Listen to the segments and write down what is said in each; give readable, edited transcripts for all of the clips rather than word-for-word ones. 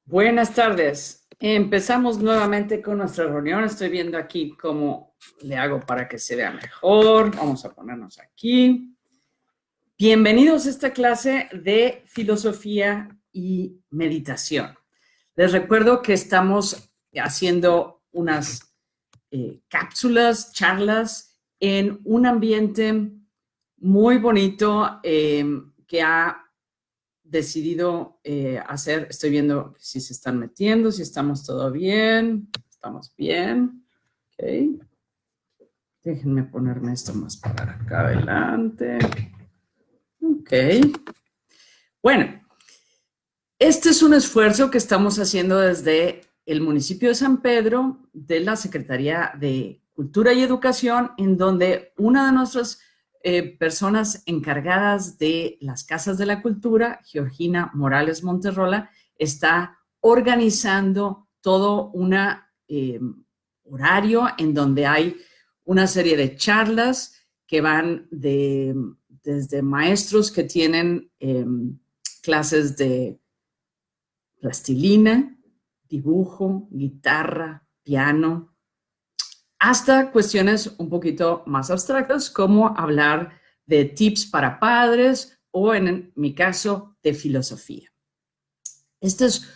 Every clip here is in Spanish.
Buenas tardes. Empezamos nuevamente con nuestra reunión. Estoy viendo aquí cómo le hago para que se vea mejor. Vamos a ponernos aquí. Bienvenidos a esta clase de filosofía y meditación. Les recuerdo que estamos haciendo unas cápsulas, charlas en un ambiente muy bonito que ha decidido hacer. Estoy viendo si se están metiendo, si estamos todo bien. Estamos bien. Ok. Déjenme ponerme esto más para acá adelante. Ok. Bueno, este es un esfuerzo que estamos haciendo desde el municipio de San Pedro, de la Secretaría de Cultura y Educación, en donde una de nuestras personas encargadas de las Casas de la Cultura, Georgina Morales Monterrola, está organizando todo un horario en donde hay una serie de charlas que van desde maestros que tienen clases de plastilina, dibujo, guitarra, piano, hasta cuestiones un poquito más abstractas como hablar de tips para padres o, en mi caso, de filosofía. Esta es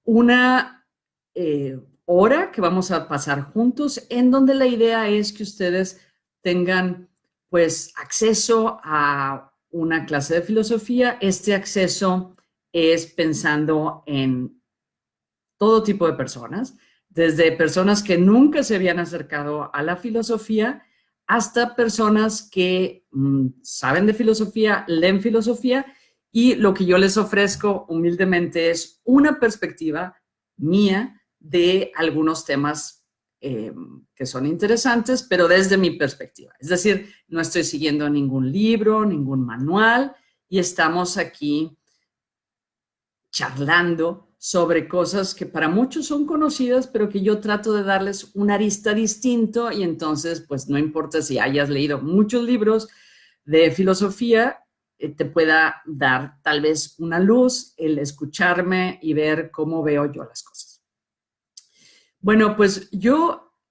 una hora que vamos a pasar juntos, en donde la idea es que ustedes tengan pues acceso a una clase de filosofía. Este acceso es pensando en todo tipo de personas, desde personas que nunca se habían acercado a la filosofía hasta personas que saben de filosofía, leen filosofía, y lo que yo les ofrezco humildemente es una perspectiva mía de algunos temas que son interesantes, pero desde mi perspectiva. Es decir, no estoy siguiendo ningún libro, ningún manual, y estamos aquí charlando sobre cosas que para muchos son conocidas, pero que yo trato de darles una arista distinto, y entonces, pues no importa si hayas leído muchos libros de filosofía, te pueda dar tal vez una luz el escucharme y ver cómo veo yo las cosas. Bueno, pues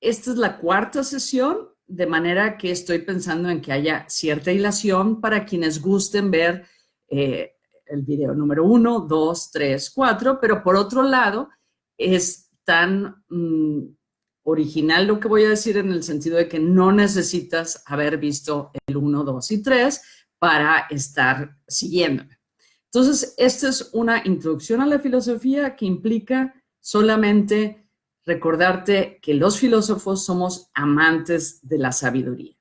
esta es la cuarta sesión, de manera que estoy pensando en que haya cierta hilación para quienes gusten ver el video número 1, 2, 3, 4, pero por otro lado es tan original lo que voy a decir, en el sentido de que no necesitas haber visto el 1, 2 y 3 para estar siguiéndome. Entonces, esta es una introducción a la filosofía que implica solamente recordarte que los filósofos somos amantes de la sabiduría.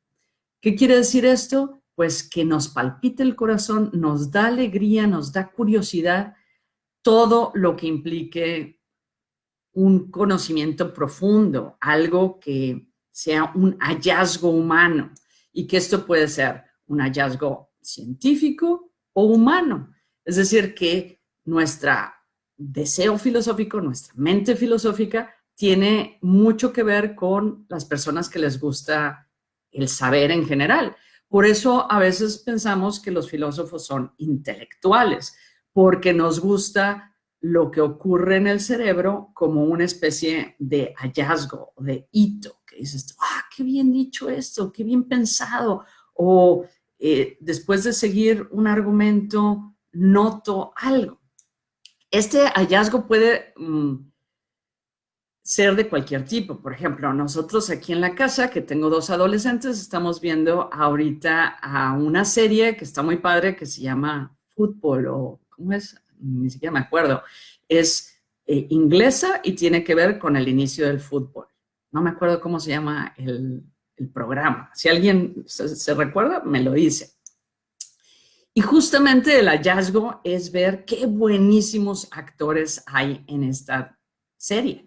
¿Qué quiere decir esto? Pues que nos palpita el corazón, nos da alegría, nos da curiosidad, todo lo que implique un conocimiento profundo, algo que sea un hallazgo humano, y que esto puede ser un hallazgo científico o humano. Es decir, que nuestro deseo filosófico, nuestra mente filosófica, tiene mucho que ver con las personas que les gusta el saber en general. Por eso a veces pensamos que los filósofos son intelectuales, porque nos gusta lo que ocurre en el cerebro como una especie de hallazgo, de hito, que dices, qué bien dicho esto, qué bien pensado, o después de seguir un argumento, noto algo. Este hallazgo puede ser de cualquier tipo. Por ejemplo, nosotros aquí en la casa, que tengo 2 adolescentes, estamos viendo ahorita a una serie que está muy padre, que se llama Fútbol, o ¿cómo es? Ni siquiera me acuerdo. Es inglesa y tiene que ver con el inicio del fútbol. No me acuerdo cómo se llama el programa. Si alguien se recuerda, me lo dice. Y justamente el hallazgo es ver qué buenísimos actores hay en esta serie.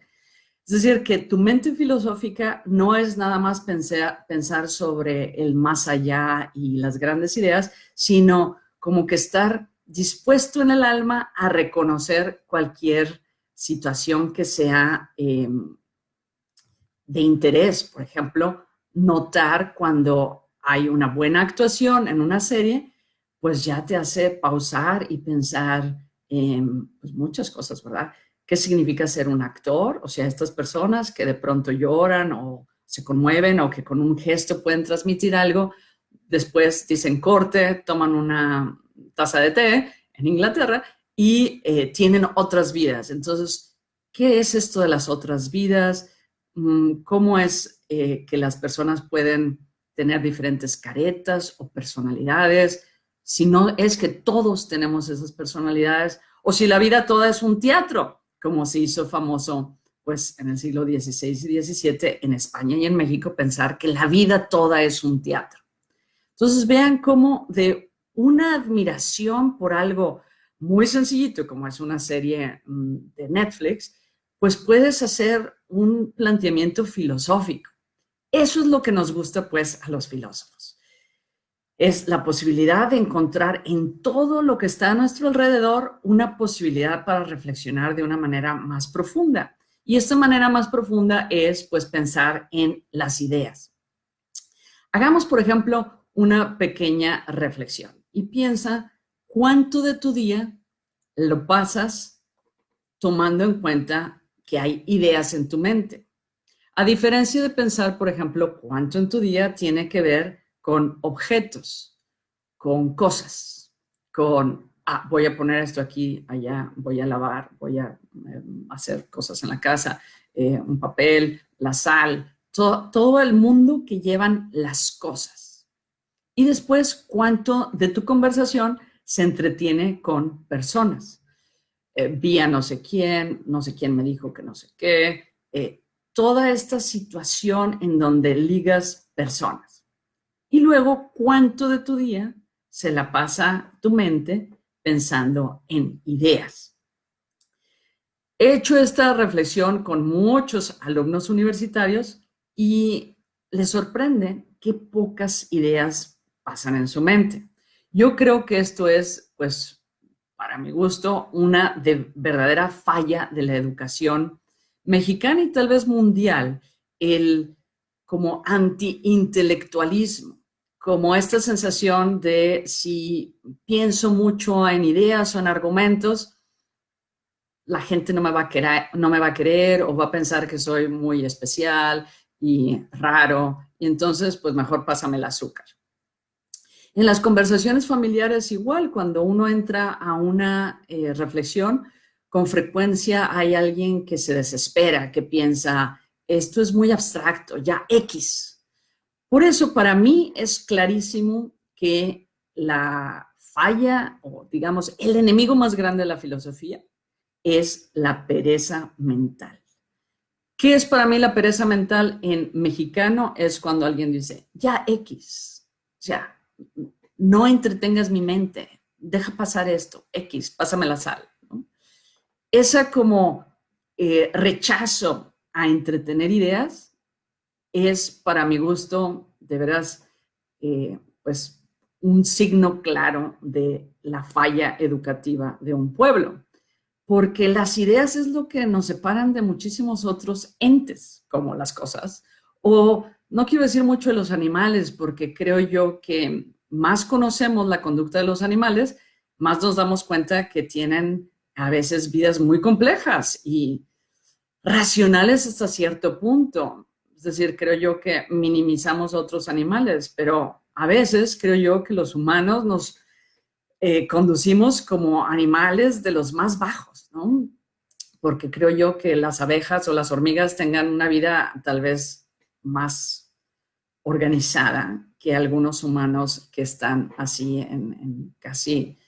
Es decir, que tu mente filosófica no es nada más pensar sobre el más allá y las grandes ideas, sino como que estar dispuesto en el alma a reconocer cualquier situación que sea de interés. Por ejemplo, notar cuando hay una buena actuación en una serie, pues ya te hace pausar y pensar en pues muchas cosas, ¿verdad? qué significa ser un actor, o sea, estas personas que de pronto lloran o se conmueven o que con un gesto pueden transmitir algo, después dicen corte, toman una taza de té en Inglaterra y tienen otras vidas. Entonces, ¿qué es esto de las otras vidas? ¿Cómo es que las personas pueden tener diferentes caretas o personalidades? Si no es que todos tenemos esas personalidades, o si la vida toda es un teatro, como se hizo famoso pues en el siglo XVI y XVII en España y en México, pensar que la vida toda es un teatro. Entonces vean cómo de una admiración por algo muy sencillito, como es una serie de Netflix, pues puedes hacer un planteamiento filosófico. Eso es lo que nos gusta pues a los filósofos. Es la posibilidad de encontrar en todo lo que está a nuestro alrededor una posibilidad para reflexionar de una manera más profunda. Y esta manera más profunda es pues pensar en las ideas. Hagamos, por ejemplo, una pequeña reflexión y piensa cuánto de tu día lo pasas tomando en cuenta que hay ideas en tu mente. A diferencia de pensar, por ejemplo, cuánto en tu día tiene que ver con objetos, con cosas, con, voy a poner esto aquí, allá, voy a lavar, voy a hacer cosas en la casa, un papel, la sal, todo el mundo que llevan las cosas. Y después, cuánto de tu conversación se entretiene con personas. Vi a no sé quién me dijo que no sé qué, toda esta situación en donde ligas personas. Y luego, ¿cuánto de tu día se la pasa tu mente pensando en ideas? He hecho esta reflexión con muchos alumnos universitarios y les sorprende qué pocas ideas pasan en su mente. Yo creo que esto es, pues, para mi gusto, una verdadera falla de la educación mexicana y tal vez mundial, el como anti-intelectualismo, como esta sensación de si pienso mucho en ideas o en argumentos, la gente no me va a querer o va a pensar que soy muy especial y raro, y entonces pues mejor pásame el azúcar. En las conversaciones familiares igual, cuando uno entra a una reflexión, con frecuencia hay alguien que se desespera, que piensa, esto es muy abstracto, ya X. Por eso para mí es clarísimo que la falla o digamos el enemigo más grande de la filosofía es la pereza mental. ¿Qué es para mí la pereza mental en mexicano? Es cuando alguien dice, ya X, o sea, no entretengas mi mente, deja pasar esto, X, pásame la sal, ¿no? Esa como rechazo a entretener ideas es para mi gusto, de veras, pues un signo claro de la falla educativa de un pueblo, porque las ideas es lo que nos separan de muchísimos otros entes, como las cosas, o no quiero decir mucho de los animales, porque creo yo que más conocemos la conducta de los animales, más nos damos cuenta que tienen a veces vidas muy complejas y racionales hasta cierto punto. Es decir, creo yo que minimizamos otros animales, pero a veces creo yo que los humanos nos conducimos como animales de los más bajos, ¿no? Porque creo yo que las abejas o las hormigas tengan una vida tal vez más organizada que algunos humanos que están así en casi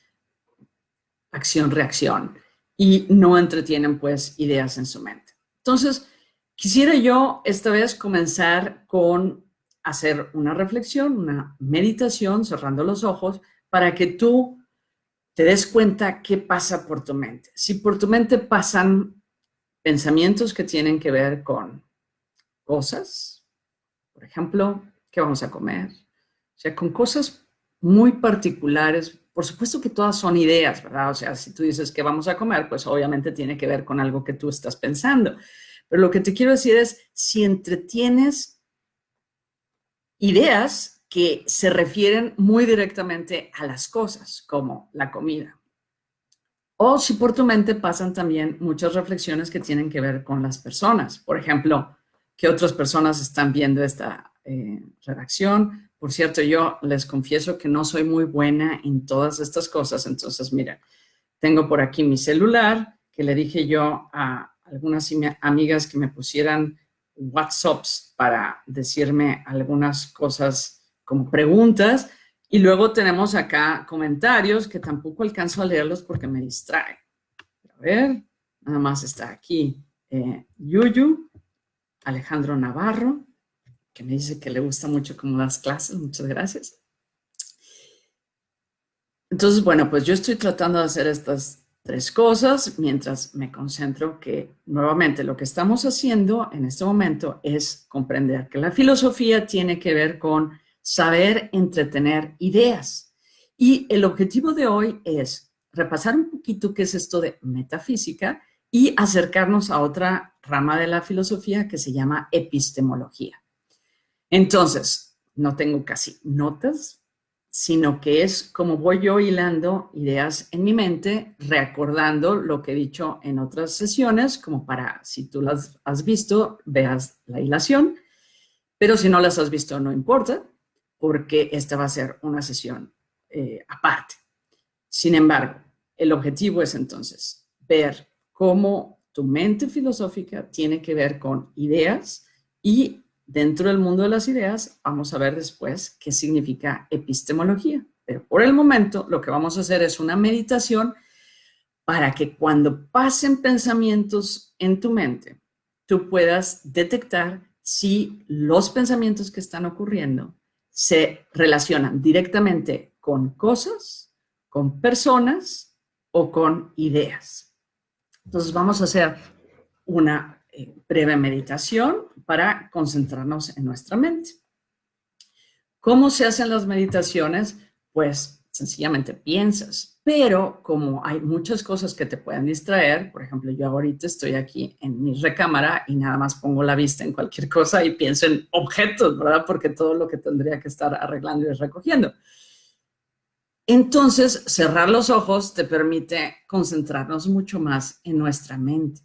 acción-reacción y no entretienen pues ideas en su mente. Entonces, quisiera yo esta vez comenzar con hacer una reflexión, una meditación, cerrando los ojos, para que tú te des cuenta qué pasa por tu mente. Si por tu mente pasan pensamientos que tienen que ver con cosas, por ejemplo, ¿qué vamos a comer? O sea, con cosas muy particulares. Por supuesto que todas son ideas, ¿verdad? O sea, si tú dices que vamos a comer, pues obviamente tiene que ver con algo que tú estás pensando. Pero lo que te quiero decir es, si entretienes ideas que se refieren muy directamente a las cosas, como la comida, O si por tu mente pasan también muchas reflexiones que tienen que ver con las personas. Por ejemplo, ¿qué otras personas están viendo esta redacción? Por cierto, yo les confieso que no soy muy buena en todas estas cosas. Entonces, mira, tengo por aquí mi celular, que le dije yo a algunas amigas que me pusieran WhatsApps para decirme algunas cosas como preguntas. Y luego tenemos acá comentarios que tampoco alcanzo a leerlos porque me distrae. A ver, nada más está aquí Yuyu, Alejandro Navarro, que me dice que le gusta mucho como las clases. Muchas gracias. Entonces, bueno, pues yo estoy tratando de hacer estas tres cosas mientras me concentro que nuevamente lo que estamos haciendo en este momento es comprender que la filosofía tiene que ver con saber entretener ideas. Y el objetivo de hoy es repasar un poquito qué es esto de metafísica y acercarnos a otra rama de la filosofía que se llama epistemología. Entonces, no tengo casi notas, sino que es como voy yo hilando ideas en mi mente, recordando lo que he dicho en otras sesiones, como para, si tú las has visto, veas la hilación, pero si no las has visto, no importa, porque esta va a ser una sesión aparte. Sin embargo, el objetivo es entonces ver cómo tu mente filosófica tiene que ver con ideas y dentro del mundo de las ideas vamos a ver después qué significa epistemología. Pero por el momento lo que vamos a hacer es una meditación para que cuando pasen pensamientos en tu mente, tú puedas detectar si los pensamientos que están ocurriendo se relacionan directamente con cosas, con personas o con ideas. Entonces vamos a hacer una breve meditación para concentrarnos en nuestra mente. ¿Cómo se hacen las meditaciones? Pues sencillamente piensas, pero como hay muchas cosas que te pueden distraer, por ejemplo, yo ahorita estoy aquí en mi recámara y nada más pongo la vista en cualquier cosa y pienso en objetos, ¿verdad? Porque todo lo que tendría que estar arreglando y recogiendo. Entonces, cerrar los ojos te permite concentrarnos mucho más en nuestra mente.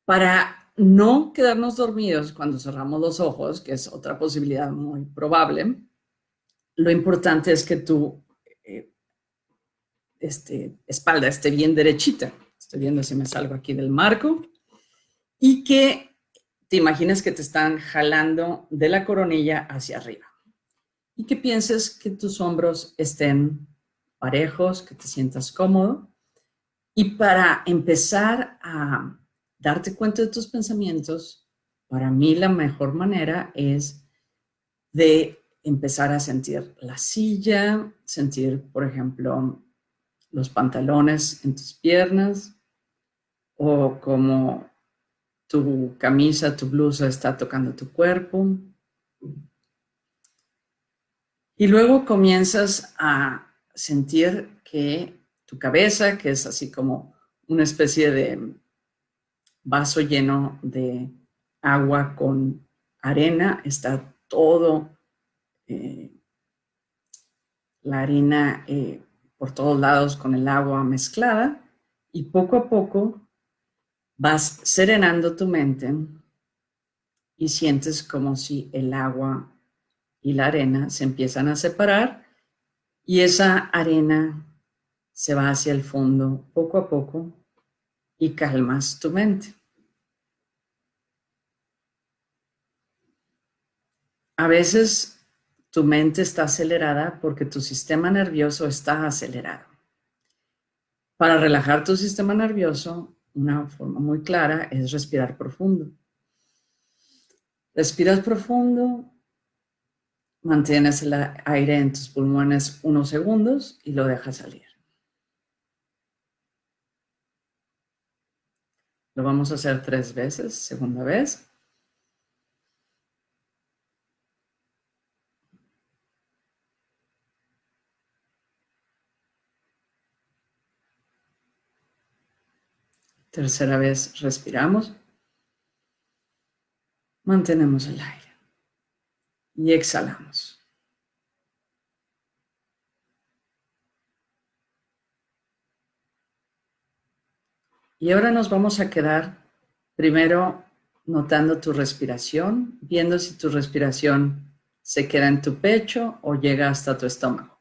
Para no quedarnos dormidos cuando cerramos los ojos, que es otra posibilidad muy probable, lo importante es que tu espalda esté bien derechita. Estoy viendo si me salgo aquí del marco. Y que te imagines que te están jalando de la coronilla hacia arriba. Y que pienses que tus hombros estén parejos, que te sientas cómodo. Y para empezar a darte cuenta de tus pensamientos, para mí la mejor manera es de empezar a sentir la silla, sentir, por ejemplo, los pantalones en tus piernas o como tu camisa, tu blusa está tocando tu cuerpo. Y luego comienzas a sentir que tu cabeza, que es así como una especie de vaso lleno de agua con arena, está todo, la arena por todos lados con el agua mezclada, y poco a poco vas serenando tu mente y sientes como si el agua y la arena se empiezan a separar y esa arena se va hacia el fondo poco a poco y calmas tu mente. A veces tu mente está acelerada porque tu sistema nervioso está acelerado. Para relajar tu sistema nervioso, una forma muy clara es respirar profundo. Respiras profundo, mantienes el aire en tus pulmones unos segundos y lo dejas salir. Lo vamos a hacer 3 veces, segunda vez. Tercera vez respiramos. Mantenemos el aire. Y exhalamos. Y ahora nos vamos a quedar primero notando tu respiración, viendo si tu respiración se queda en tu pecho o llega hasta tu estómago.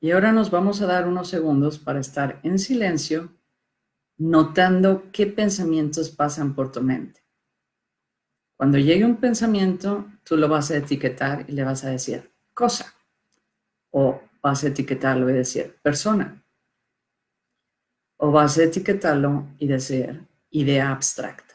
Y ahora nos vamos a dar unos segundos para estar en silencio, notando qué pensamientos pasan por tu mente. Cuando llegue un pensamiento, tú lo vas a etiquetar y le vas a decir cosa, o vas a etiquetarlo y decir persona, o vas a etiquetarlo y decir idea abstracta.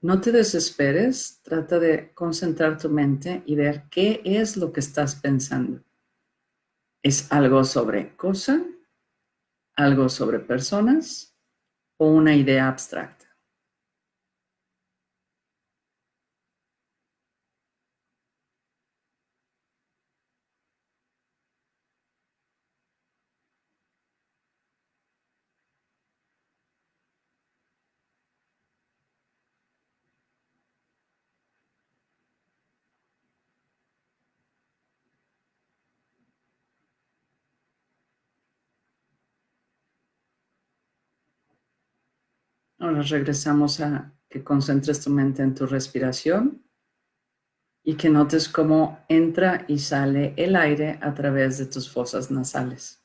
No te desesperes, trata de concentrar tu mente y ver qué es lo que estás pensando. ¿Es algo sobre cosa, algo sobre personas o una idea abstracta? Ahora regresamos a que concentres tu mente en tu respiración y que notes cómo entra y sale el aire a través de tus fosas nasales.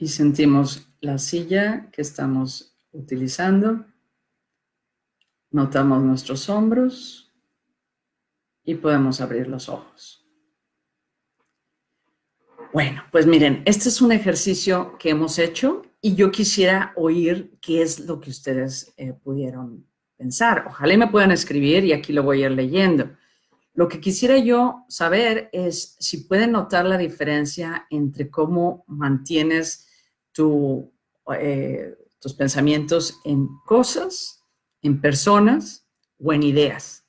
Y sentimos la silla que estamos utilizando, notamos nuestros hombros y podemos abrir los ojos. Bueno, pues miren, este es un ejercicio que hemos hecho y yo quisiera oír qué es lo que ustedes pudieron pensar. Ojalá me puedan escribir y aquí lo voy a ir leyendo. Lo que quisiera yo saber es si pueden notar la diferencia entre cómo mantienes tus pensamientos en cosas, en personas o en ideas.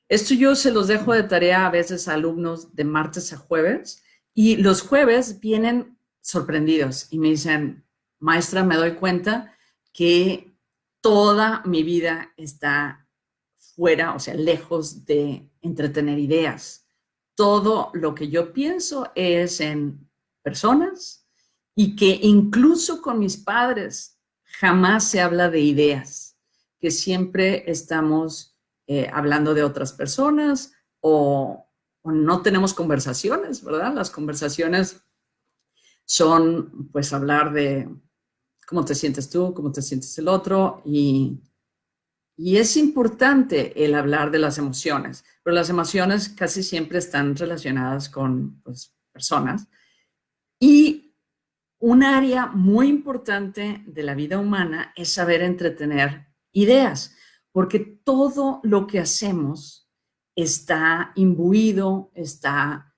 Esto yo se los dejo de tarea a veces a alumnos de martes a jueves y los jueves vienen sorprendidos y me dicen, maestra, me doy cuenta que toda mi vida está fuera, o sea, lejos de entretener ideas. Todo lo que yo pienso es en personas y que incluso con mis padres jamás se habla de ideas, que siempre estamos hablando de otras personas o no tenemos conversaciones, ¿verdad? Las conversaciones son pues hablar de cómo te sientes tú, cómo te sientes el otro y es importante el hablar de las emociones, pero las emociones casi siempre están relacionadas con pues, personas. Y un área muy importante de la vida humana es saber entretener ideas, porque todo lo que hacemos está imbuido, está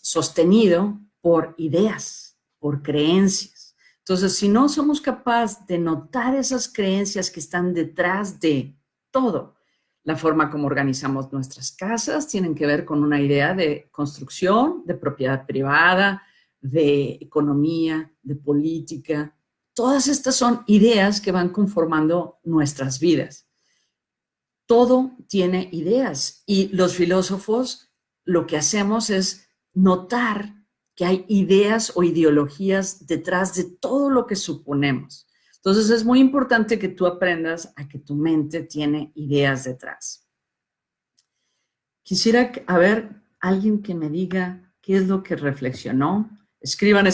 sostenido por ideas, por creencias. Entonces, si no somos capaces de notar esas creencias que están detrás de todo, la forma como organizamos nuestras casas tienen que ver con una idea de construcción, de propiedad privada, de economía, de política. Todas estas son ideas que van conformando nuestras vidas. Todo tiene ideas y los filósofos lo que hacemos es notar que hay ideas o ideologías detrás de todo lo que suponemos. Entonces es muy importante que tú aprendas a que tu mente tiene ideas detrás. Quisiera alguien que me diga qué es lo que reflexionó. Escriban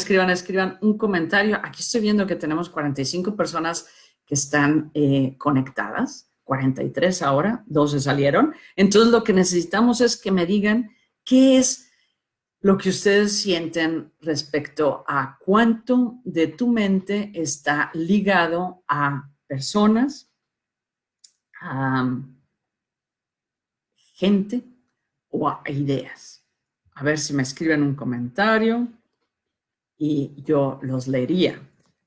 un comentario. Aquí estoy viendo que tenemos 45 personas que están conectadas, 43 ahora, 12 salieron. Entonces lo que necesitamos es que me digan qué es lo que ustedes sienten respecto a cuánto de tu mente está ligado a personas, a gente o a ideas. A ver si me escriben un comentario y yo los leería.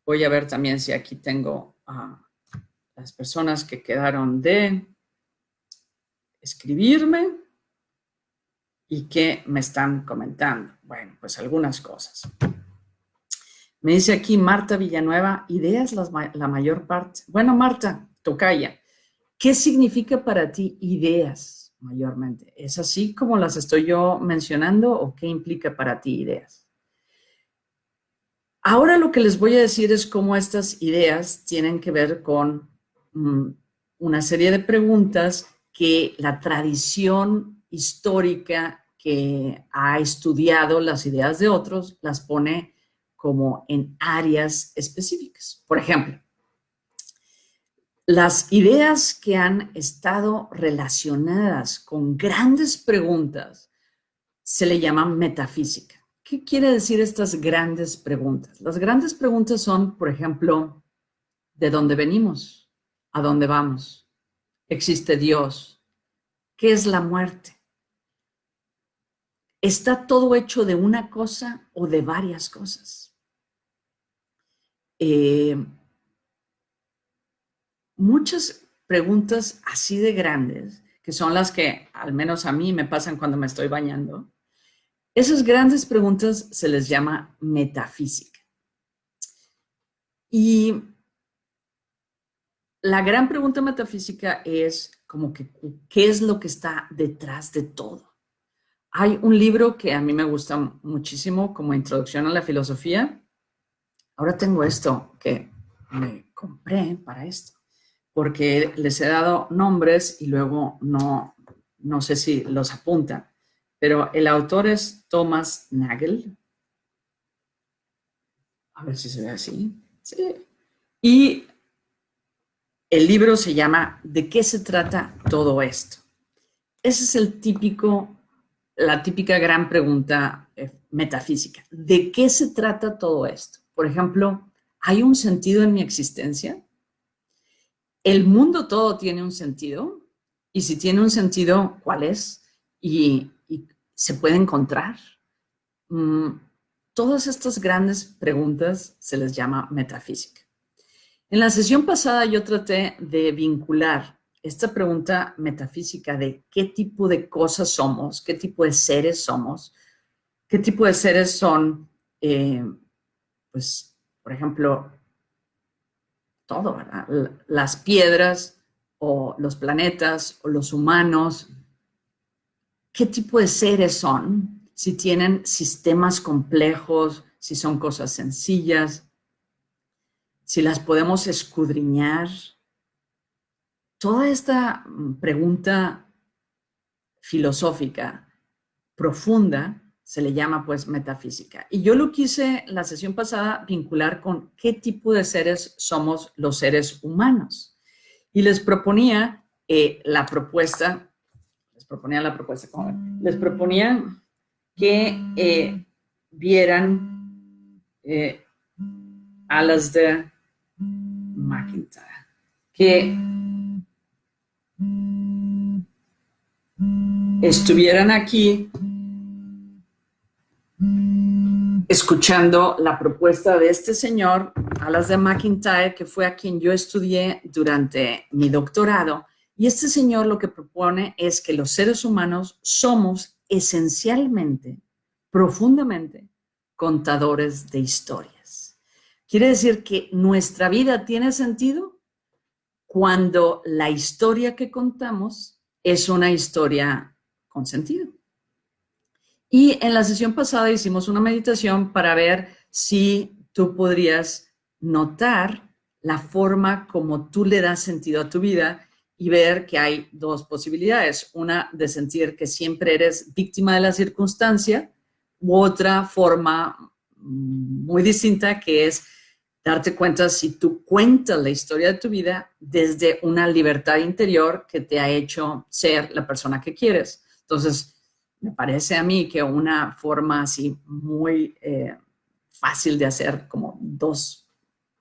Voy a ver también si aquí tengo a las personas que quedaron de escribirme y que me están comentando. Bueno, pues algunas cosas. Me dice aquí Marta Villanueva, ideas la mayor parte. Bueno, Marta, tocaya. ¿Qué significa para ti ideas mayormente? ¿Es así como las estoy yo mencionando o qué implica para ti ideas? Ahora lo que les voy a decir es cómo estas ideas tienen que ver con una serie de preguntas que la tradición histórica que ha estudiado las ideas de otros las pone como en áreas específicas. Por ejemplo, las ideas que han estado relacionadas con grandes preguntas se le llaman metafísica. ¿Qué quiere decir estas grandes preguntas? Las grandes preguntas son, por ejemplo, ¿de dónde venimos? ¿A dónde vamos? ¿Existe Dios? ¿Qué es la muerte? ¿Está todo hecho de una cosa o de varias cosas? Muchas preguntas así de grandes, que son las que al menos a mí me pasan cuando me estoy bañando, esas grandes preguntas se les llama metafísica. Y la gran pregunta metafísica es como que, ¿qué es lo que está detrás de todo? Hay un libro que a mí me gusta muchísimo como introducción a la filosofía. Ahora tengo esto que me compré para esto, porque les he dado nombres y luego no sé si los apuntan. Pero el autor es Thomas Nagel. A ver si se ve así. Sí. Y el libro se llama ¿De qué se trata todo esto? Ese es la típica gran pregunta metafísica. ¿De qué se trata todo esto? Por ejemplo, ¿hay un sentido en mi existencia? ¿El mundo todo tiene un sentido? Y si tiene un sentido, ¿cuál es? ¿Y se puede encontrar? Todas estas grandes preguntas se les llama metafísica. En la sesión pasada yo traté de vincular esta pregunta metafísica de qué tipo de cosas somos, qué tipo de seres somos, qué tipo de seres son, pues, por ejemplo, todo, ¿verdad? Las piedras o los planetas o los humanos, qué tipo de seres son, si tienen sistemas complejos, si son cosas sencillas, si las podemos escudriñar. Toda esta pregunta filosófica profunda se le llama pues metafísica. Y yo lo quise la sesión pasada vincular con qué tipo de seres somos los seres humanos. Y les proponía la propuesta que vieran a las de McIntyre, que estuvieran aquí escuchando la propuesta de este señor, Alas de McIntyre, que fue a quien yo estudié durante mi doctorado. Y este señor lo que propone es que los seres humanos somos esencialmente, profundamente, contadores de historias. Quiere decir que nuestra vida tiene sentido cuando la historia que contamos es una historia con sentido. Y en la sesión pasada hicimos una meditación para ver si tú podrías notar la forma como tú le das sentido a tu vida y ver que hay dos posibilidades. Una de sentir que siempre eres víctima de la circunstancia, u otra forma muy distinta que es darte cuenta si tú cuentas la historia de tu vida desde una libertad interior que te ha hecho ser la persona que quieres. Entonces, me parece a mí que una forma así muy fácil de hacer como dos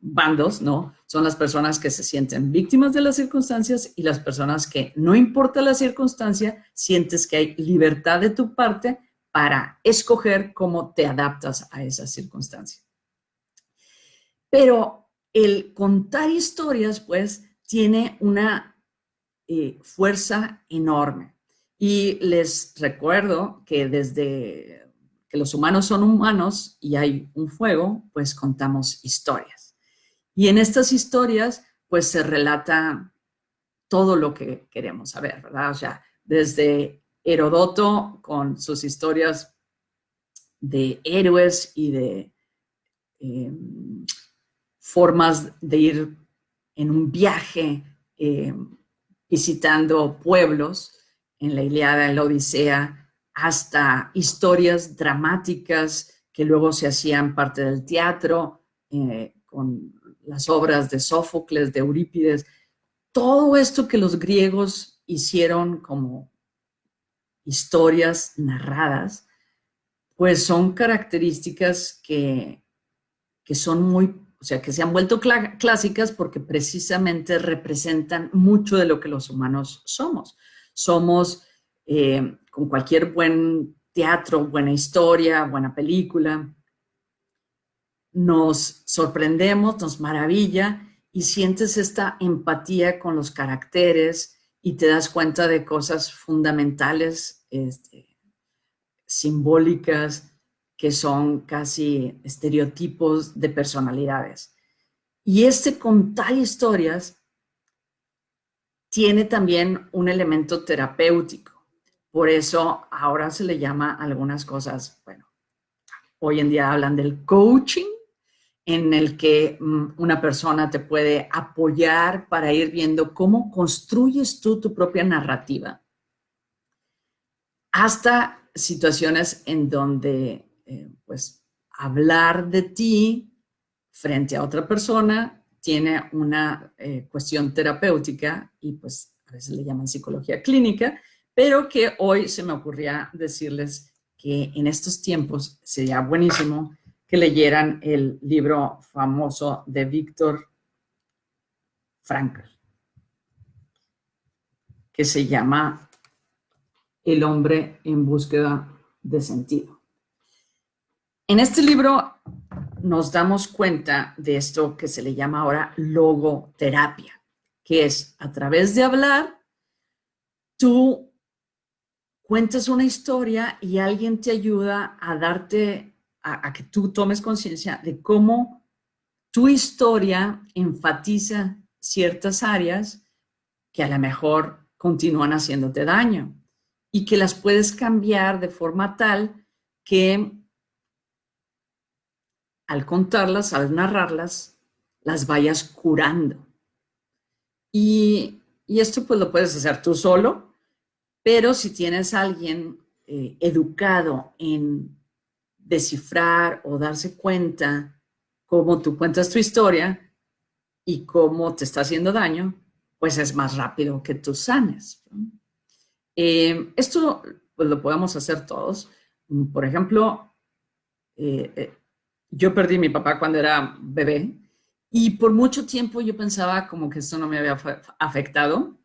bandos, ¿no? Son las personas que se sienten víctimas de las circunstancias y las personas que, no importa la circunstancia, sientes que hay libertad de tu parte para escoger cómo te adaptas a esa circunstancia. Pero el contar historias, pues, tiene una fuerza enorme. Y les recuerdo que desde que los humanos son humanos y hay un fuego, pues contamos historias. Y en estas historias, pues se relata todo lo que queremos saber, ¿verdad? O sea, desde Herodoto con sus historias de héroes y de formas de ir en un viaje visitando pueblos, en la Ilíada, en la Odisea, hasta historias dramáticas que luego se hacían parte del teatro, con las obras de Sófocles, de Eurípides. Todo esto que los griegos hicieron como historias narradas, pues son características que son muy, o sea, que se han vuelto clásicas porque precisamente representan mucho de lo que los humanos somos. Somos, con cualquier buen teatro, buena historia, buena película, nos sorprendemos, nos maravilla y sientes esta empatía con los caracteres y te das cuenta de cosas fundamentales, simbólicas, que son casi estereotipos de personalidades. Y este contar historias tiene también un elemento terapéutico. Por eso ahora se le llama algunas cosas, bueno, hoy en día hablan del coaching, en el que una persona te puede apoyar para ir viendo cómo construyes tú tu propia narrativa, hasta situaciones en donde pues hablar de ti frente a otra persona tiene una cuestión terapéutica y pues a veces le llaman psicología clínica, pero que hoy se me ocurría decirles que en estos tiempos sería buenísimo que leyeran el libro famoso de Viktor Frankl, que se llama El hombre en búsqueda de sentido. En este libro nos damos cuenta de esto que se le llama ahora logoterapia, que es a través de hablar, tú cuentas una historia y alguien te ayuda a darte, a que tú tomes conciencia de cómo tu historia enfatiza ciertas áreas que a lo mejor continúan haciéndote daño y que las puedes cambiar de forma tal que al contarlas, al narrarlas, las vayas curando. Y esto pues lo puedes hacer tú solo, pero si tienes a alguien educado en descifrar o darse cuenta cómo tú cuentas tu historia y cómo te está haciendo daño, pues es más rápido que tú sanes. Esto pues lo podemos hacer todos. Por ejemplo, yo perdí a mi papá cuando era bebé y por mucho tiempo yo pensaba como que esto no me había afectado.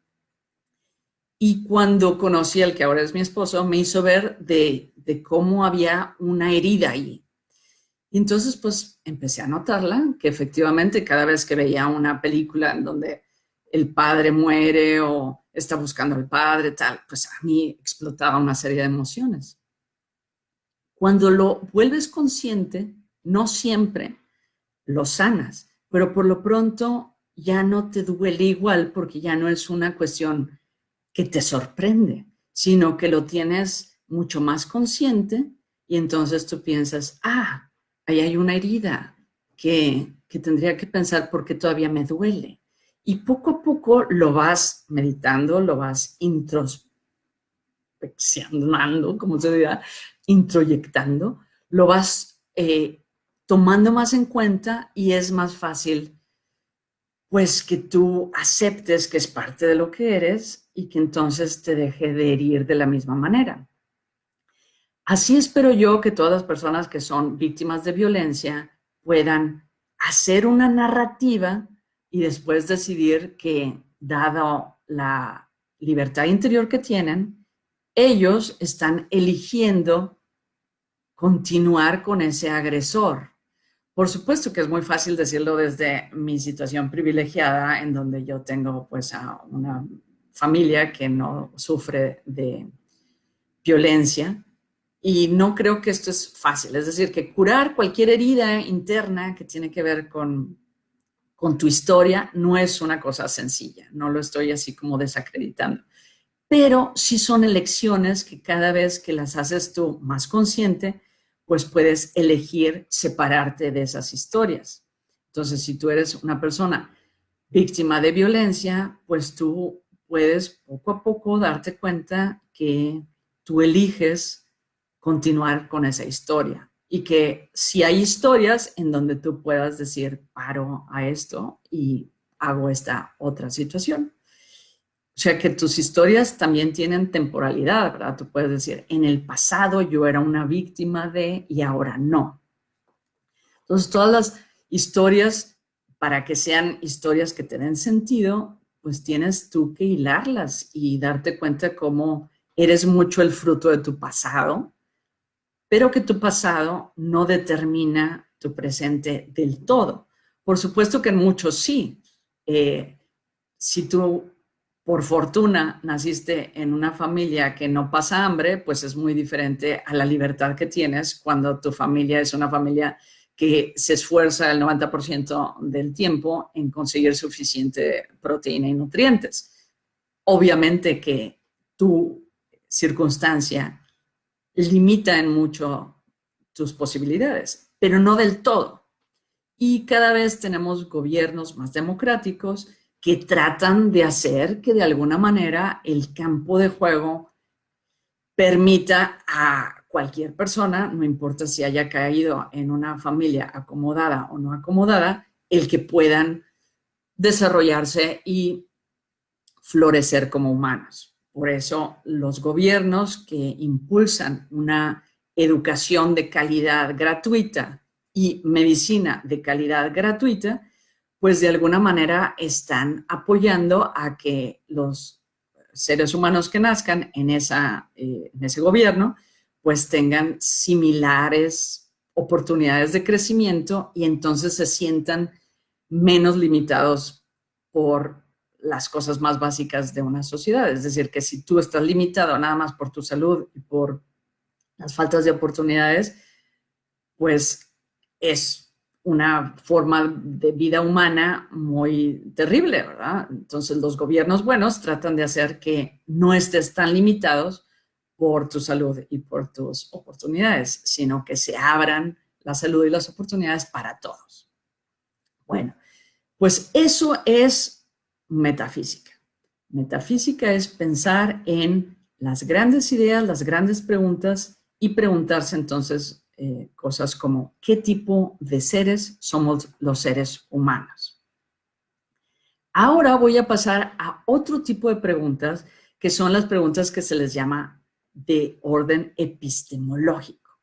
Y cuando conocí al que ahora es mi esposo, me hizo ver de cómo había una herida ahí. Y entonces, pues, empecé a notarla, que efectivamente cada vez que veía una película en donde el padre muere o está buscando al padre, tal, pues a mí explotaba una serie de emociones. Cuando lo vuelves consciente, no siempre lo sanas, pero por lo pronto ya no te duele igual porque ya no es una cuestión que te sorprende, sino que lo tienes mucho más consciente y entonces tú piensas, ahí hay una herida que que tendría que pensar por qué todavía me duele. Y poco a poco lo vas meditando, lo vas introspeccionando, como se dirá, introyectando, lo vas tomando más en cuenta y es más fácil pues que tú aceptes que es parte de lo que eres y que entonces te deje de herir de la misma manera. Así espero yo que todas las personas que son víctimas de violencia puedan hacer una narrativa y después decidir que, dado la libertad interior que tienen, ellos están eligiendo continuar con ese agresor. Por supuesto que es muy fácil decirlo desde mi situación privilegiada, en donde yo tengo pues a una familia que no sufre de violencia, y no creo que esto es fácil. Es decir, que curar cualquier herida interna que tiene que ver con tu historia no es una cosa sencilla. No lo estoy así como desacreditando. Pero sí son elecciones que cada vez que las haces tú más consciente, pues puedes elegir separarte de esas historias. Entonces, si tú eres una persona víctima de violencia, pues tú puedes poco a poco darte cuenta que tú eliges continuar con esa historia y que si hay historias en donde tú puedas decir, paro a esto y hago esta otra situación. O sea que tus historias también tienen temporalidad, ¿verdad? Tú puedes decir, en el pasado yo era una víctima de y ahora no. Entonces, todas las historias, para que sean historias que te den sentido, pues tienes tú que hilarlas y darte cuenta cómo eres mucho el fruto de tu pasado, pero que tu pasado no determina tu presente del todo. Por supuesto que en muchos sí. Si tú, por fortuna, naciste en una familia que no pasa hambre, pues es muy diferente a la libertad que tienes cuando tu familia es una familia que se esfuerza el 90% del tiempo en conseguir suficiente proteína y nutrientes. Obviamente que tu circunstancia limita en mucho tus posibilidades, pero no del todo. Y cada vez tenemos gobiernos más democráticos que tratan de hacer que de alguna manera el campo de juego permita a cualquier persona, no importa si haya caído en una familia acomodada o no acomodada, el que puedan desarrollarse y florecer como humanos. Por eso los gobiernos que impulsan una educación de calidad gratuita y medicina de calidad gratuita, pues de alguna manera están apoyando a que los seres humanos que nazcan en ese gobierno, pues tengan similares oportunidades de crecimiento y entonces se sientan menos limitados por las cosas más básicas de una sociedad. Es decir, que si tú estás limitado nada más por tu salud y por las faltas de oportunidades, pues es una forma de vida humana muy terrible, ¿verdad? Entonces los gobiernos buenos tratan de hacer que no estés tan limitados por tu salud y por tus oportunidades, sino que se abran la salud y las oportunidades para todos. Bueno, pues eso es metafísica. Metafísica es pensar en las grandes ideas, las grandes preguntas y preguntarse entonces cosas como ¿qué tipo de seres somos los seres humanos? Ahora voy a pasar a otro tipo de preguntas que son las preguntas que se les llama de orden epistemológico,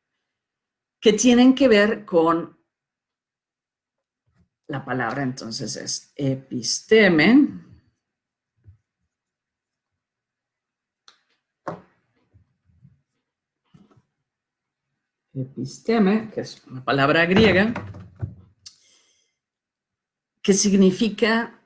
que tienen que ver con la palabra entonces es episteme. Episteme, que es una palabra griega, que significa,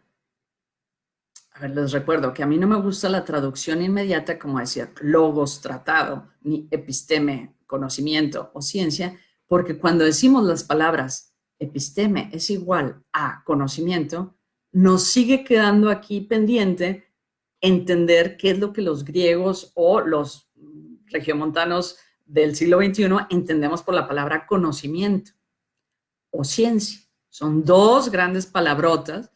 a ver, les recuerdo que a mí no me gusta la traducción inmediata como decir logos, tratado, ni episteme, conocimiento o ciencia, porque cuando decimos las palabras episteme es igual a conocimiento, nos sigue quedando aquí pendiente entender qué es lo que los griegos o los regiomontanos del siglo XXI entendemos por la palabra conocimiento o ciencia. Son dos grandes palabrotas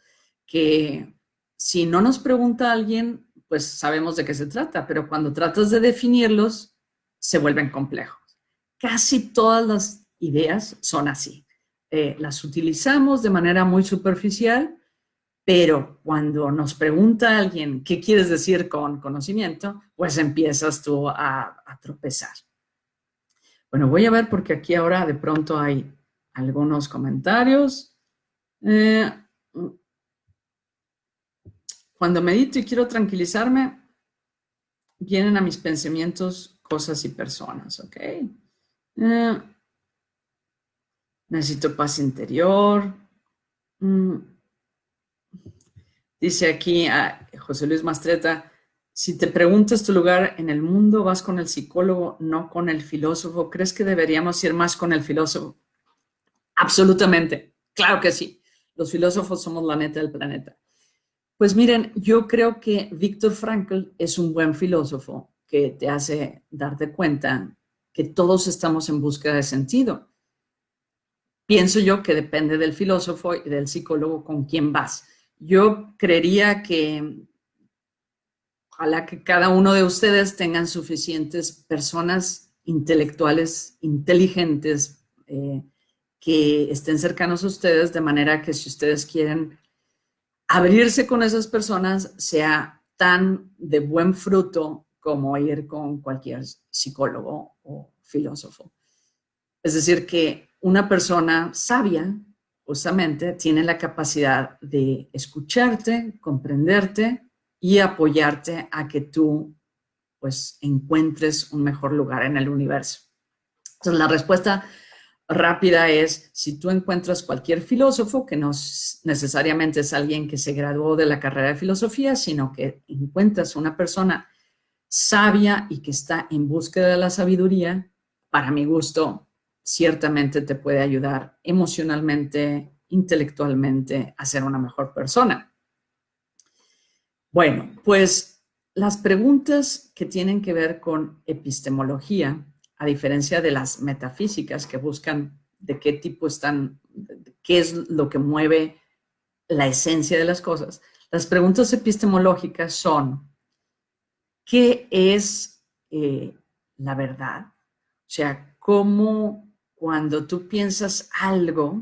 que si no nos pregunta alguien, pues sabemos de qué se trata, pero cuando tratas de definirlos, se vuelven complejos. Casi todas las ideas son así. Las utilizamos de manera muy superficial, pero cuando nos pregunta alguien qué quieres decir con conocimiento, pues empiezas tú a tropezar. Bueno, voy a ver porque aquí ahora de pronto hay algunos comentarios. Cuando medito y quiero tranquilizarme, vienen a mis pensamientos cosas y personas, ¿ok? Necesito paz interior. Dice aquí José Luis Mastreta, si te preguntas tu lugar en el mundo, vas con el psicólogo, no con el filósofo. ¿Crees que deberíamos ir más con el filósofo? Absolutamente, claro que sí. Los filósofos somos la neta del planeta. Pues miren, yo creo que Viktor Frankl es un buen filósofo que te hace darte cuenta que todos estamos en búsqueda de sentido. Pienso yo que depende del filósofo y del psicólogo con quién vas. Yo creería que ojalá que cada uno de ustedes tengan suficientes personas intelectuales, inteligentes, que estén cercanos a ustedes, de manera que si ustedes quieren abrirse con esas personas, sea tan de buen fruto como ir con cualquier psicólogo o filósofo. Es decir, que una persona sabia justamente tiene la capacidad de escucharte, comprenderte y apoyarte a que tú pues encuentres un mejor lugar en el universo. Entonces, la respuesta rápida es, si tú encuentras cualquier filósofo, que no necesariamente es alguien que se graduó de la carrera de filosofía, sino que encuentras una persona sabia y que está en búsqueda de la sabiduría, para mi gusto, ciertamente te puede ayudar emocionalmente, intelectualmente a ser una mejor persona. Bueno, pues las preguntas que tienen que ver con epistemología, a diferencia de las metafísicas que buscan de qué tipo están, qué es lo que mueve la esencia de las cosas, las preguntas epistemológicas son, ¿qué es la verdad? O sea, ¿cómo cuando tú piensas algo,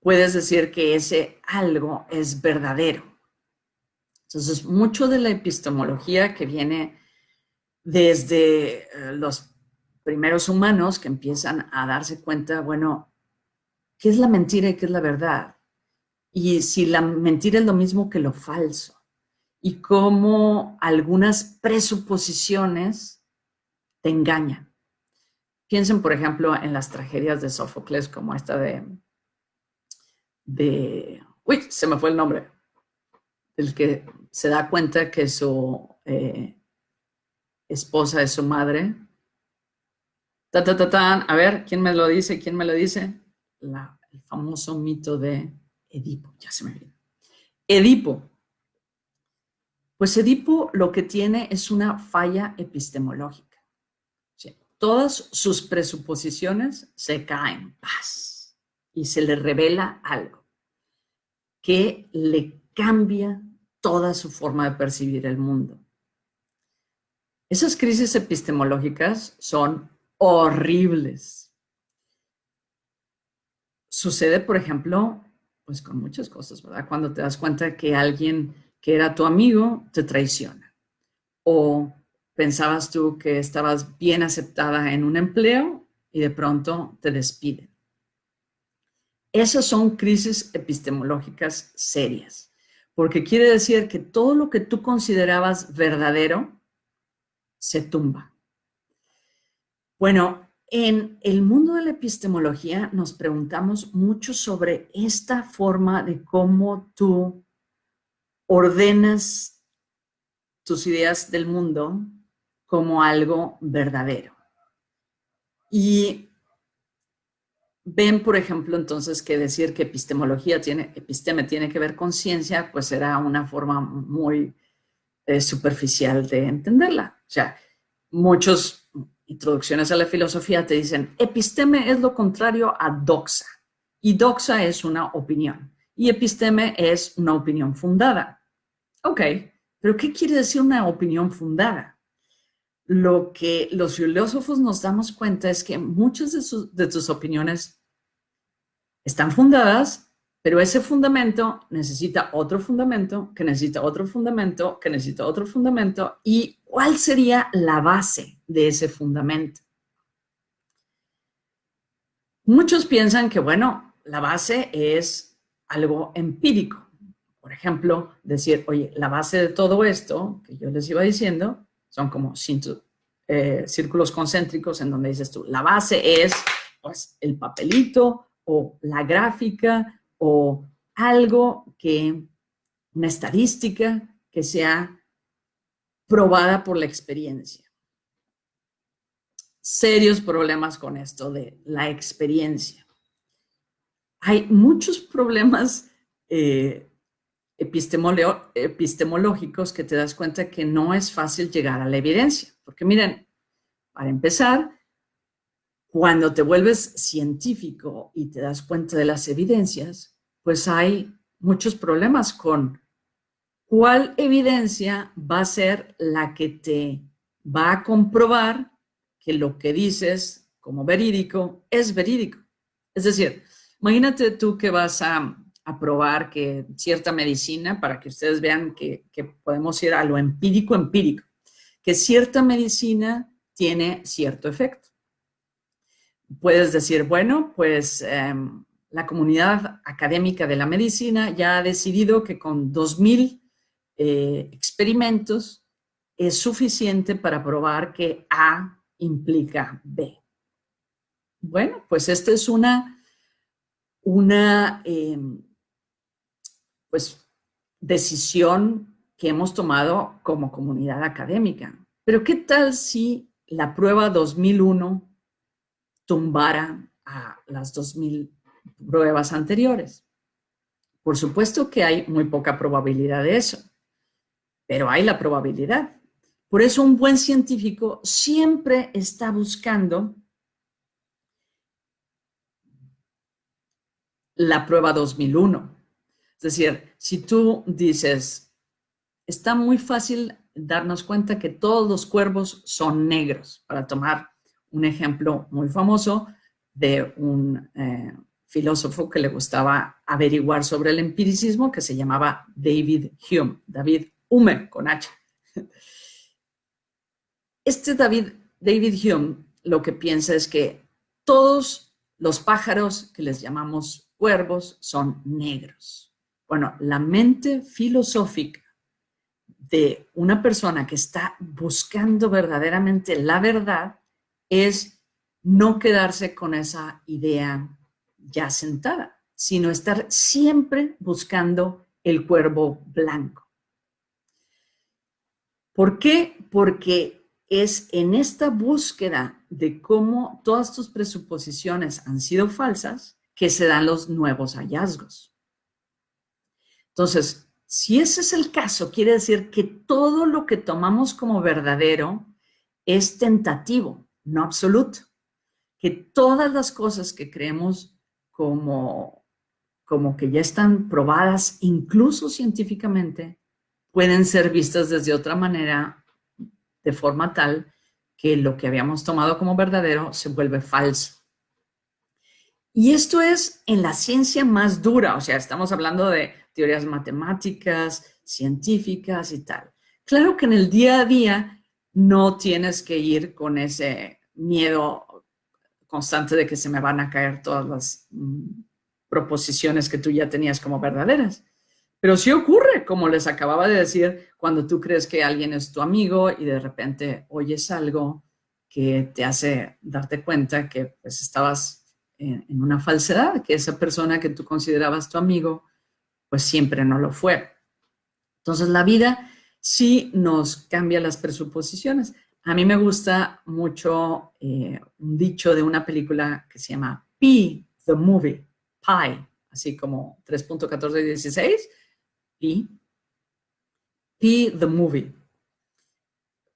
puedes decir que ese algo es verdadero? Entonces, mucho de la epistemología que viene desde los primeros humanos que empiezan a darse cuenta, bueno, ¿qué es la mentira y qué es la verdad? Y si la mentira es lo mismo que lo falso. Y cómo algunas presuposiciones te engañan. Piensen, por ejemplo, en las tragedias de Sófocles, como esta uy, se me fue el nombre, del que se da cuenta que su esposa es su madre. A ver, ¿quién me lo dice? ¿Quién me lo dice? El famoso mito de Edipo, ya se me olvidó. Edipo. Pues Edipo lo que tiene es una falla epistemológica. O sea, todas sus presuposiciones se caen, ¡paz! Y se le revela algo que le cambia toda su forma de percibir el mundo. Esas crisis epistemológicas son horribles. Sucede, por ejemplo, pues con muchas cosas, ¿verdad? Cuando te das cuenta que alguien que era tu amigo te traiciona. O pensabas tú que estabas bien aceptada en un empleo y de pronto te despiden. Esas son crisis epistemológicas serias, porque quiere decir que todo lo que tú considerabas verdadero se tumba. Bueno, en el mundo de la epistemología nos preguntamos mucho sobre esta forma de cómo tú ordenas tus ideas del mundo como algo verdadero. Y ven, por ejemplo, entonces que decir que episteme tiene que ver con ciencia, pues será una forma muy superficial de entenderla. O sea, muchas introducciones a la filosofía te dicen, episteme es lo contrario a doxa. y doxa es una opinión y episteme es una opinión fundada. Ok, pero ¿qué quiere decir una opinión fundada? Lo que los filósofos nos damos cuenta es que muchas de tus opiniones están fundadas, pero ese fundamento necesita otro fundamento, que necesita otro fundamento, que necesita otro fundamento. ¿Y cuál sería la base de ese fundamento? Muchos piensan que, bueno, la base es algo empírico. Por ejemplo, decir, oye, la base de todo esto que yo les iba diciendo son como círculos concéntricos en donde dices tú, la base es pues el papelito o la gráfica o algo que, una estadística que sea probada por la experiencia. Serios problemas con esto de la experiencia. Hay muchos problemas epistemológicos que te das cuenta que no es fácil llegar a la evidencia. Porque miren, para empezar, cuando te vuelves científico y te das cuenta de las evidencias, pues hay muchos problemas con cuál evidencia va a ser la que te va a comprobar que lo que dices como verídico es verídico. Es decir, imagínate tú que vas a probar que cierta medicina, para que ustedes vean que podemos ir a lo empírico, que cierta medicina tiene cierto efecto. Puedes decir, bueno, pues la comunidad académica de la medicina ya ha decidido que con 2000 experimentos es suficiente para probar que A implica B. Bueno, pues esta es una pues, decisión que hemos tomado como comunidad académica. Pero ¿qué tal si la prueba 2001 tumbara a las 2000 pruebas anteriores? Por supuesto que hay muy poca probabilidad de eso, pero hay la probabilidad. Por eso un buen científico siempre está buscando la prueba 2001. Es decir, si tú dices, está muy fácil darnos cuenta que todos los cuervos son negros, para tomar un ejemplo muy famoso de un filósofo que le gustaba averiguar sobre el empiricismo, que se llamaba David Hume, con H. Este David Hume lo que piensa es que todos los pájaros que les llamamos cuervos son negros. Bueno, la mente filosófica de una persona que está buscando verdaderamente la verdad es no quedarse con esa idea ya sentada, sino estar siempre buscando el cuervo blanco. ¿Por qué? Porque es en esta búsqueda de cómo todas tus presuposiciones han sido falsas que se dan los nuevos hallazgos. Entonces, si ese es el caso, quiere decir que todo lo que tomamos como verdadero es tentativo, no absoluto. Que todas las cosas que creemos como que ya están probadas, incluso científicamente, pueden ser vistas desde otra manera, de forma tal que lo que habíamos tomado como verdadero se vuelve falso. Y esto es en la ciencia más dura, o sea, estamos hablando de teorías matemáticas, científicas y tal. Claro que en el día a día no tienes que ir con ese miedo constante de que se me van a caer todas las proposiciones que tú ya tenías como verdaderas. Pero sí ocurre, como les acababa de decir, cuando tú crees que alguien es tu amigo y de repente oyes algo que te hace darte cuenta que pues estabas en una falsedad, que esa persona que tú considerabas tu amigo, pues siempre no lo fue. Entonces la vida sí nos cambia las presuposiciones. A mí me gusta mucho un dicho de una película que se llama Pi, the Movie, Pi, así como 3.1416, Pi, the Movie,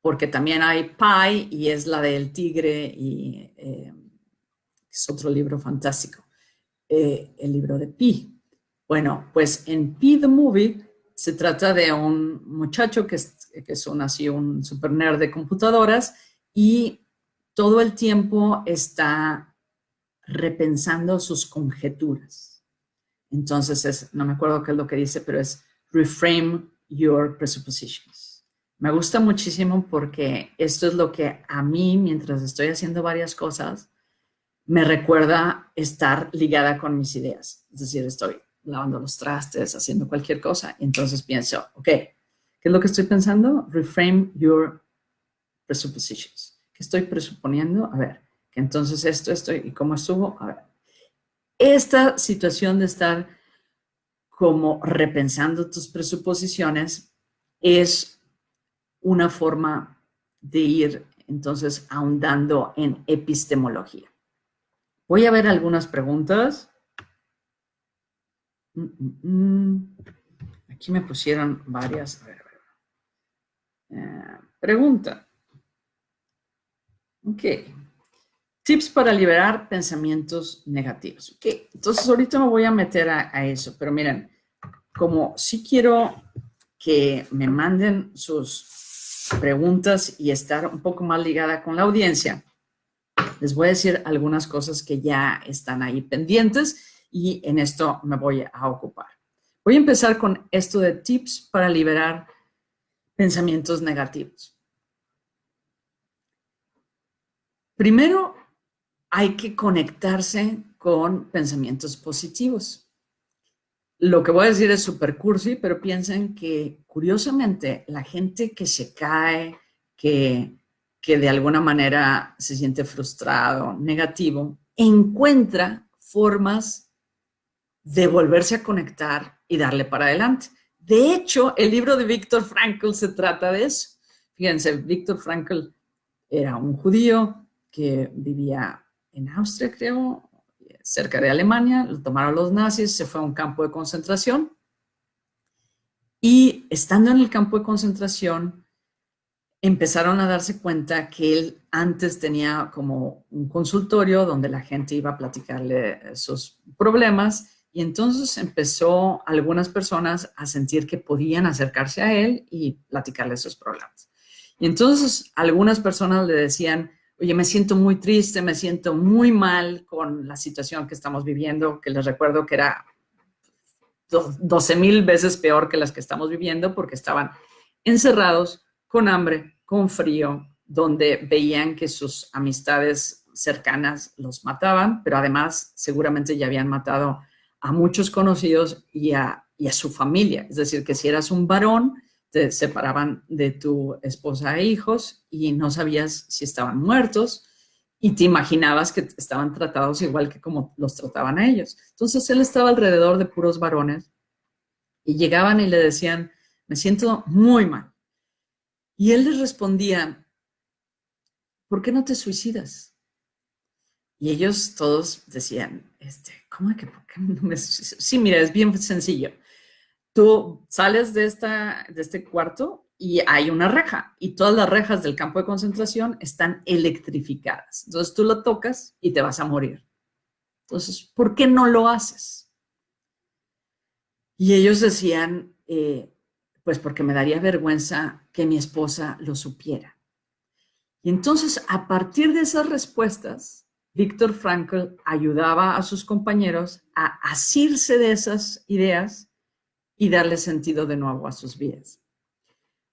porque también hay Pi y es la del tigre y es otro libro fantástico. el libro de Pi. Bueno, pues en Pi the Movie se trata de un muchacho que es un super nerd de computadoras y todo el tiempo está repensando sus conjeturas. Entonces, no me acuerdo qué es lo que dice, pero es reframe your presuppositions. Me gusta muchísimo porque esto es lo que a mí, mientras estoy haciendo varias cosas, me recuerda estar ligada con mis ideas. Es decir, estoy lavando los trastes, haciendo cualquier cosa, y entonces pienso, ok, ¿qué es lo que estoy pensando? Reframe your presuppositions. ¿Qué estoy presuponiendo? A ver, que entonces esto, ¿y cómo estuvo? A ver, esta situación de estar como repensando tus presuposiciones es una forma de ir entonces ahondando en epistemología. Voy a ver algunas preguntas. Aquí me pusieron varias. A ver. Pregunta. Ok. Tips para liberar pensamientos negativos. Ok. Entonces ahorita me voy a meter a eso, pero miren, como sí quiero que me manden sus preguntas y estar un poco más ligada con la audiencia, les voy a decir algunas cosas que ya están ahí pendientes y en esto me voy a ocupar. Voy a empezar con esto de tips para liberar pensamientos negativos. Primero, hay que conectarse con pensamientos positivos. Lo que voy a decir es súper cursi, pero piensen que curiosamente la gente que se cae, que de alguna manera se siente frustrado, negativo, encuentra formas de volverse a conectar y darle para adelante. De hecho, el libro de Viktor Frankl se trata de eso. Fíjense, Viktor Frankl era un judío que vivía en Austria, creo, cerca de Alemania, lo tomaron los nazis, se fue a un campo de concentración y estando en el campo de concentración empezaron a darse cuenta que él antes tenía como un consultorio donde la gente iba a platicarle sus problemas y entonces empezó algunas personas a sentir que podían acercarse a él y platicarle sus problemas. Y entonces algunas personas le decían, oye, me siento muy triste, me siento muy mal con la situación que estamos viviendo, que les recuerdo que era 12,000 veces peor que las que estamos viviendo porque estaban encerrados, con hambre, con frío, donde veían que sus amistades cercanas los mataban, pero además seguramente ya habían matado a muchos conocidos y a su familia. Es decir, que si eras un varón, te separaban de tu esposa e hijos y no sabías si estaban muertos y te imaginabas que estaban tratados igual que como los trataban a ellos. Entonces él estaba alrededor de puros varones y llegaban y le decían, me siento muy mal. Y él les respondía, ¿por qué no te suicidas? Y ellos todos decían, ¿cómo que por qué no me suicido? Sí, mira, es bien sencillo. Tú sales de este cuarto y hay una reja y todas las rejas del campo de concentración están electrificadas. Entonces tú lo tocas y te vas a morir. Entonces, ¿por qué no lo haces? Y ellos decían, pues porque me daría vergüenza que mi esposa lo supiera. Y entonces, a partir de esas respuestas, Viktor Frankl ayudaba a sus compañeros a asirse de esas ideas y darle sentido de nuevo a sus vidas.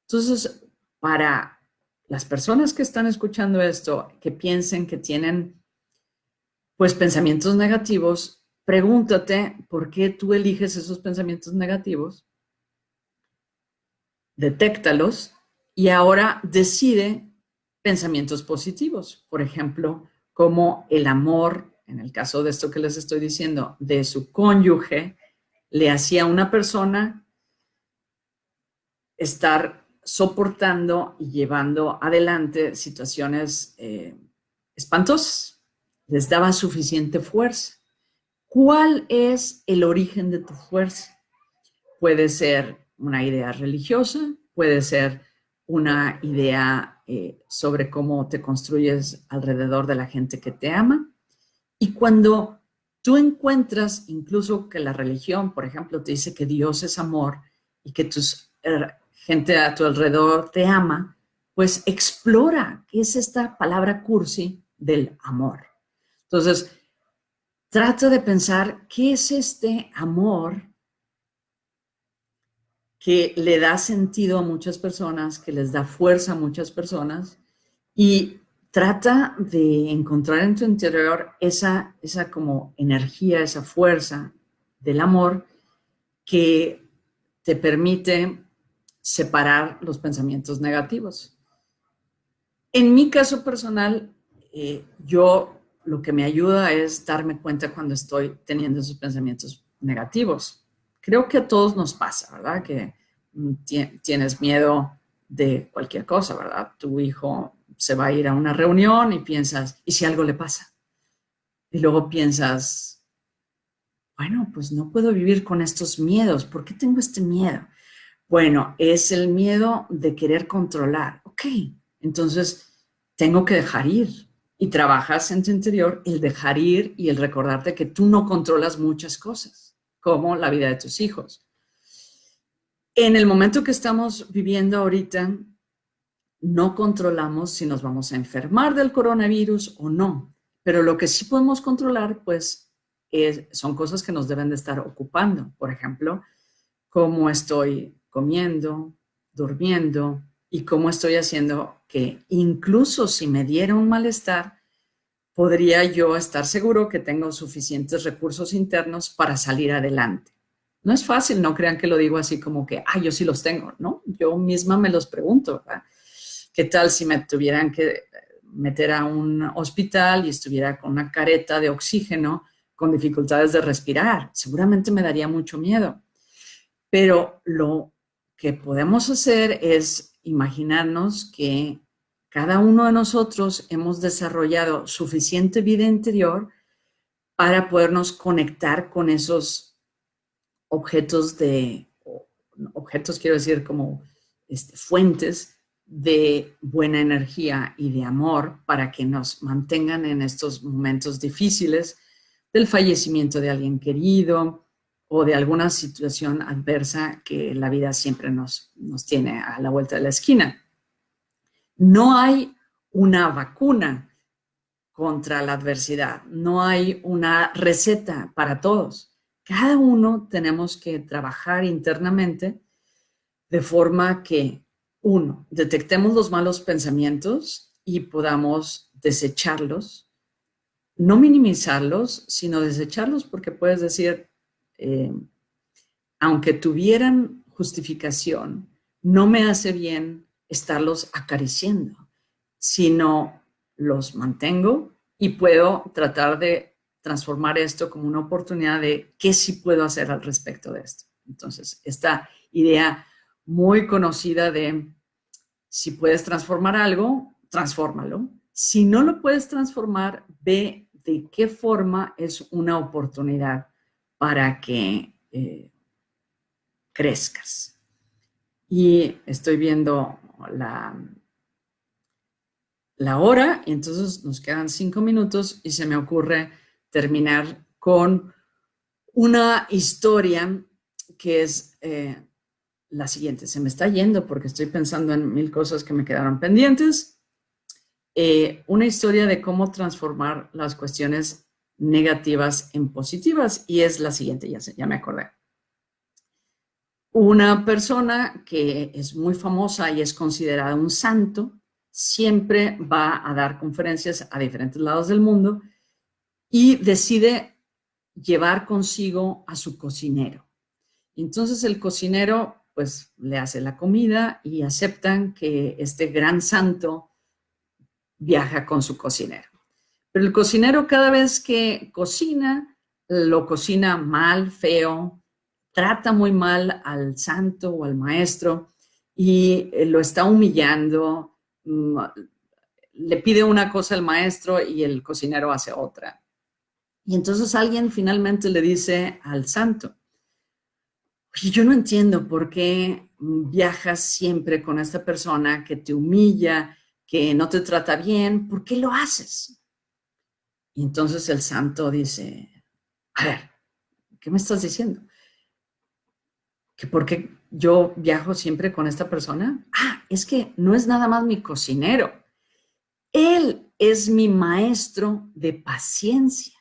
Entonces, para las personas que están escuchando esto, que piensen que tienen pues pensamientos negativos, pregúntate por qué tú eliges esos pensamientos negativos, detéctalos y ahora decide pensamientos positivos. Por ejemplo, como el amor, en el caso de esto que les estoy diciendo, de su cónyuge, le hacía a una persona estar soportando y llevando adelante situaciones espantosas. Les daba suficiente fuerza. ¿Cuál es el origen de tu fuerza? Puede ser una idea religiosa, puede ser una idea sobre cómo te construyes alrededor de la gente que te ama. Y cuando tú encuentras incluso que la religión, por ejemplo, te dice que Dios es amor y que gente a tu alrededor te ama, pues explora qué es esta palabra cursi del amor. Entonces, trata de pensar qué es este amor que le da sentido a muchas personas, que les da fuerza a muchas personas, y trata de encontrar en tu interior esa como energía, esa fuerza del amor que te permite separar los pensamientos negativos. En mi caso personal, yo lo que me ayuda es darme cuenta cuando estoy teniendo esos pensamientos negativos. Creo que a todos nos pasa, ¿verdad? Que tienes miedo de cualquier cosa, ¿verdad? Tu hijo se va a ir a una reunión y piensas, ¿y si algo le pasa? Y luego piensas, bueno, pues no puedo vivir con estos miedos. ¿Por qué tengo este miedo? Bueno, es el miedo de querer controlar. Ok, entonces tengo que dejar ir. Y trabajas en tu interior el dejar ir y el recordarte que tú no controlas muchas cosas, como la vida de tus hijos. En el momento que estamos viviendo ahorita, no controlamos si nos vamos a enfermar del coronavirus o no, pero lo que sí podemos controlar, pues, son cosas que nos deben de estar ocupando. Por ejemplo, cómo estoy comiendo, durmiendo y cómo estoy haciendo que incluso si me diera un malestar, podría yo estar seguro que tengo suficientes recursos internos para salir adelante. No es fácil, no crean que lo digo así como que, yo sí los tengo, ¿no? Yo misma me los pregunto, ¿verdad? ¿Qué tal si me tuvieran que meter a un hospital y estuviera con una careta de oxígeno con dificultades de respirar? Seguramente me daría mucho miedo. Pero lo que podemos hacer es imaginarnos que cada uno de nosotros hemos desarrollado suficiente vida interior para podernos conectar con esos objetos quiero decir como fuentes de buena energía y de amor para que nos mantengan en estos momentos difíciles del fallecimiento de alguien querido o de alguna situación adversa que la vida siempre nos tiene a la vuelta de la esquina. No hay una vacuna contra la adversidad, no hay una receta para todos. Cada uno tenemos que trabajar internamente de forma que, uno, detectemos los malos pensamientos y podamos desecharlos, no minimizarlos, sino desecharlos porque puedes decir, aunque tuvieran justificación, no me hace bien estarlos acariciando, sino los mantengo y puedo tratar de transformar esto como una oportunidad de qué sí puedo hacer al respecto de esto. Entonces, esta idea muy conocida de si puedes transformar algo, transfórmalo. Si no lo puedes transformar, ve de qué forma es una oportunidad para que crezcas. Y estoy viendo la hora y entonces nos quedan 5 minutos y se me ocurre terminar con una historia que es la siguiente. Se me está yendo porque estoy pensando en 1000 cosas que me quedaron pendientes. Una historia de cómo transformar las cuestiones negativas en positivas y es la siguiente, ya me acordé. Una persona que es muy famosa y es considerada un santo, siempre va a dar conferencias a diferentes lados del mundo y decide llevar consigo a su cocinero. Entonces el cocinero pues le hace la comida y aceptan que este gran santo viaja con su cocinero. Pero el cocinero cada vez que cocina, lo cocina mal, feo, trata muy mal al santo o al maestro y lo está humillando, le pide una cosa al maestro y el cocinero hace otra. Y entonces alguien finalmente le dice al santo, oye, yo no entiendo por qué viajas siempre con esta persona que te humilla, que no te trata bien, ¿por qué lo haces? Y entonces el santo dice, A ver, ¿qué me estás diciendo? ¿Que por qué yo viajo siempre con esta persona? Ah, es que no es nada más mi cocinero. Él es mi maestro de paciencia.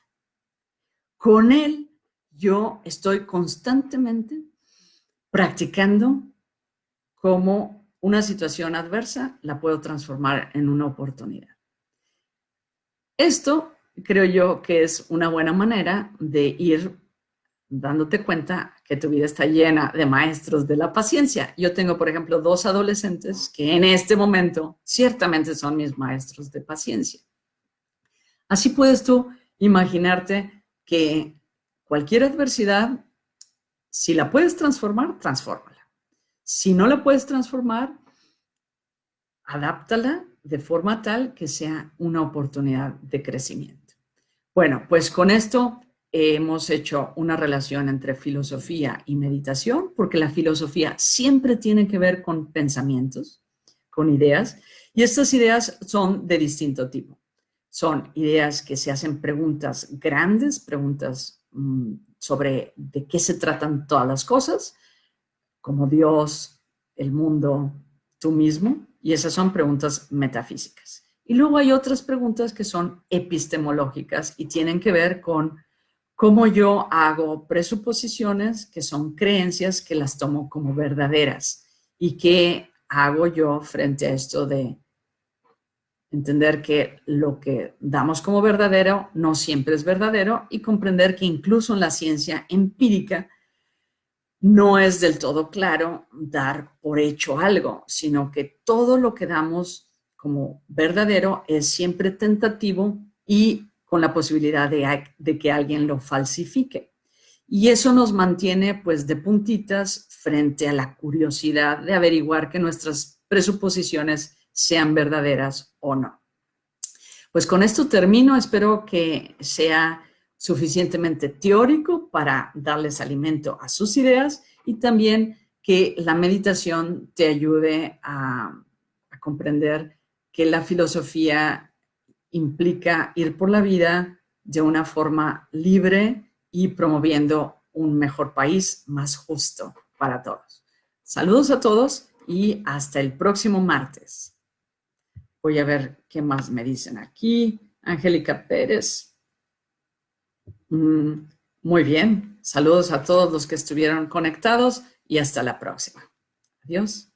Con él yo estoy constantemente practicando cómo una situación adversa la puedo transformar en una oportunidad. Esto creo yo que es una buena manera de ir dándote cuenta que tu vida está llena de maestros de la paciencia. Yo tengo, por ejemplo, 2 adolescentes que en este momento ciertamente son mis maestros de paciencia. Así puedes tú imaginarte que cualquier adversidad, si la puedes transformar, transfórmala. Si no la puedes transformar, adáptala de forma tal que sea una oportunidad de crecimiento. Bueno, pues con esto hemos hecho una relación entre filosofía y meditación, porque la filosofía siempre tiene que ver con pensamientos, con ideas, y estas ideas son de distinto tipo. Son ideas que se hacen preguntas grandes, preguntas sobre de qué se tratan todas las cosas, como Dios, el mundo, tú mismo, y esas son preguntas metafísicas. Y luego hay otras preguntas que son epistemológicas y tienen que ver con cómo yo hago presuposiciones que son creencias que las tomo como verdaderas y qué hago yo frente a esto de entender que lo que damos como verdadero no siempre es verdadero y comprender que incluso en la ciencia empírica no es del todo claro dar por hecho algo, sino que todo lo que damos como verdadero es siempre tentativo y con la posibilidad de que alguien lo falsifique. Y eso nos mantiene pues de puntitas frente a la curiosidad de averiguar que nuestras presuposiciones sean verdaderas o no. Pues con esto termino, espero que sea suficientemente teórico para darles alimento a sus ideas y también que la meditación te ayude a comprender que la filosofía implica ir por la vida de una forma libre y promoviendo un mejor país más justo para todos. Saludos a todos y hasta el próximo martes. Voy a ver qué más me dicen aquí. Angélica Pérez. Muy bien. Saludos a todos los que estuvieron conectados y hasta la próxima. Adiós.